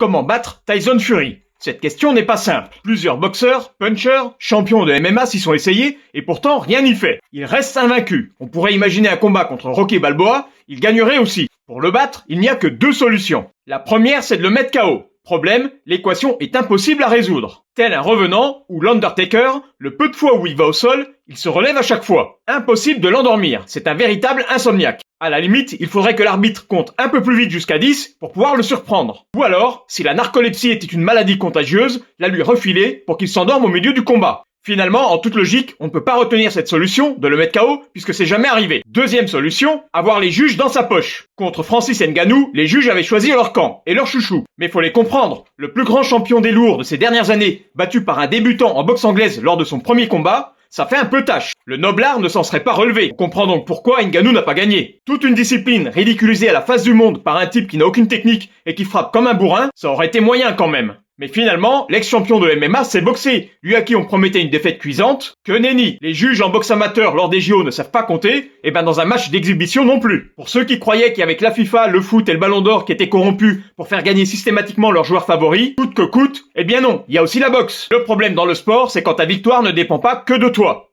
Comment battre Tyson Fury? Cette question n'est pas simple. Plusieurs boxeurs, punchers, champions de MMA s'y sont essayés et pourtant rien n'y fait. Il reste invaincu. On pourrait imaginer un combat contre Rocky Balboa, il gagnerait aussi. Pour le battre, il n'y a que deux solutions. La première, c'est de le mettre KO. Problème, l'équation est impossible à résoudre. Tel un revenant ou l'Undertaker, le peu de fois où il va au sol, il se relève à chaque fois. Impossible de l'endormir, c'est un véritable insomniaque. À la limite, il faudrait que l'arbitre compte un peu plus vite jusqu'à 10 pour pouvoir le surprendre. Ou alors, si la narcolepsie était une maladie contagieuse, la lui refiler pour qu'il s'endorme au milieu du combat. Finalement, en toute logique, on ne peut pas retenir cette solution de le mettre KO puisque c'est jamais arrivé. Deuxième solution, avoir les juges dans sa poche. Contre Francis Ngannou, les juges avaient choisi leur camp et leur chouchou. Mais faut les comprendre, le plus grand champion des lourds de ces dernières années, battu par un débutant en boxe anglaise lors de son premier combat, ça fait un peu tâche. Le noblard ne s'en serait pas relevé. On comprend donc pourquoi Ngannou n'a pas gagné. Toute une discipline ridiculisée à la face du monde par un type qui n'a aucune technique et qui frappe comme un bourrin, ça aurait été moyen quand même. Mais finalement, l'ex-champion de MMA s'est boxé, lui à qui on promettait une défaite cuisante. Que nenni, les juges en boxe amateur lors des JO ne savent pas compter, et ben dans un match d'exhibition non plus. Pour ceux qui croyaient qu'avec la FIFA, le foot et le ballon d'or qui étaient corrompus pour faire gagner systématiquement leurs joueurs favoris, coûte que coûte, eh bien non, il y a aussi la boxe. Le problème dans le sport, c'est quand ta victoire ne dépend pas que de toi.